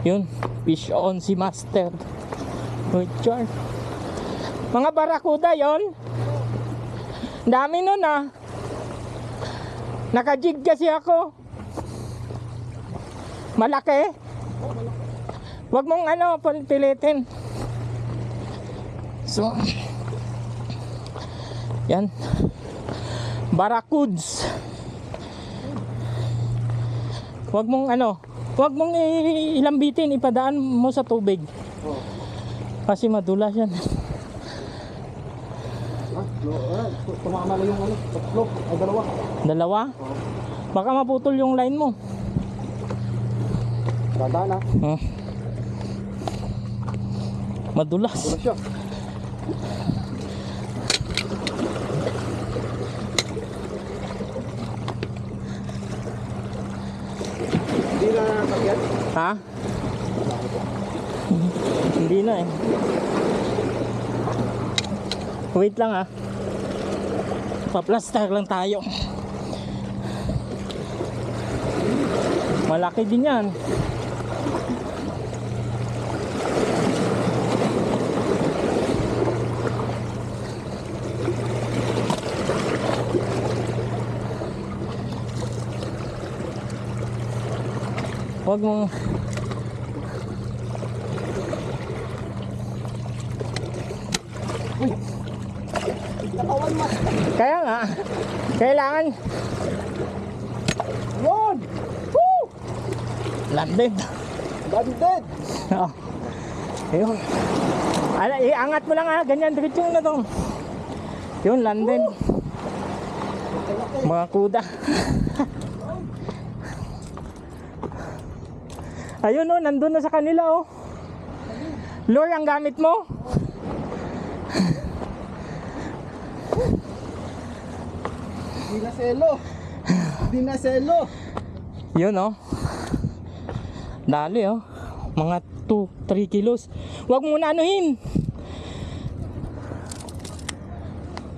Yun, fish on si Master Richard. Mga barakuda yon. Dami nun ah. Nakajig kasi ako. Malaki. Wag mong ano, pilitin. So, yan. Barakuds. Wag mong ano, wag mong ilambitin, ipadaan mo sa tubig. Kasi madulas yan. Tumama lang yung ano, tatlo, ay dalawa. Dalawa? Baka maputol yung line mo. Dadaan ah. Madulas. Dulas siya. Hindi na sakyan? Ha? Hindi na eh. Wait lang ah. Pa-plaster lang tayo. Malaki din yan. Huwag mong kaya nga kailangan Yun! woo! Landed. Banded! Oh. Ayun. Ala, iangat mo lang ah, ganyan diretso na to. Yun, landed. Mga kuda. Ayun oh, nandun na sa kanila oh. Lure ang gamit mo? Dinaselo! Dinaselo! Yun oh. Dali oh. Mga 2-3 kilos. Huwag mo na anuhin.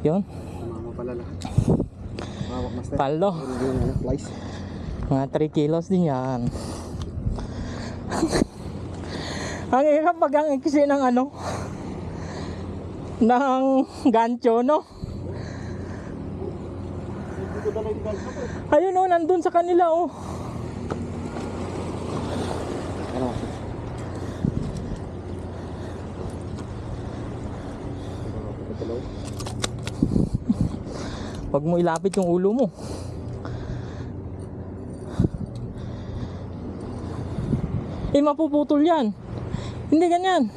Yun. Tumama pala lahat. Mawak master. Palo. Flies. Mga 3 kilos din yan. Ang hirap pag ang iksi ng ano, ng gancho no. Ayun oh, nandun sa kanila oh. Ano? Huwag mo ilapit yung ulo mo. Mapuputol yan. Hindi ganyan.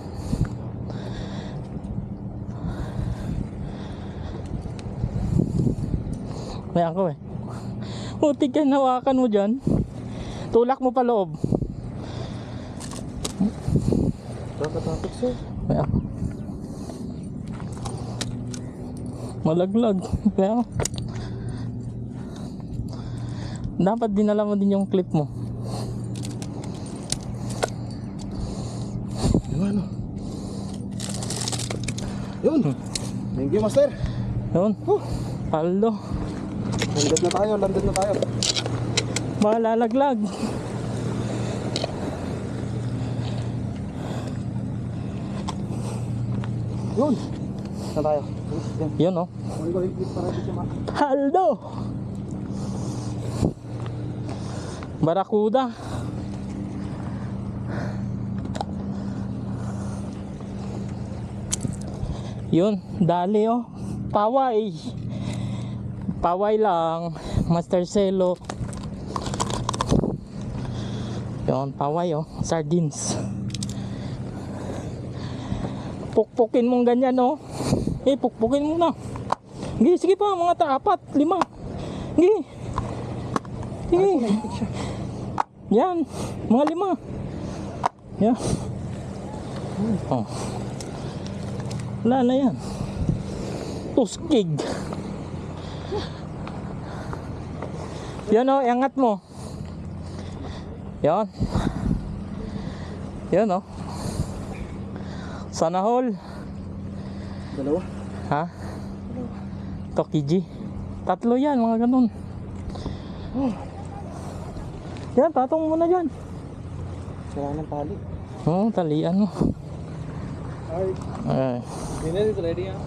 May ako eh. Putik yan, hawakan mo dyan. Tulak mo pa loob. Nakatatok sir. May ako. Malaglag. May ako. Dapat dinala mo din yung clip mo. Ano? Yun! Thank you master! Yun. Paldo. Landed na tayo, landed na tayo. Malalaglag. Yun! Saan tayo? Yan. Yun oh. Kunin ko yung clip para dito ma. Paldo. Barakuda. Yun, dali oh. Paway. Paway lang. Master Celo. Yun, paway oh. Sardines. Pukpukin mong ganyan oh. Pukpukin mo na. Sige pa, mga 4, 5. Sige. Sige. Yan, mga 5. Yan. Oh. Wala na yan. Tuskig. Yan o, iangat mo. Yan. Yan o. Sana all. Dalawa? Ha? Tokiji. 3 yan, mga ganun. Yan, patong mo na dyan. Sira ng tali. Oo, talian mo. Ay, Ay. dinner is ready ah.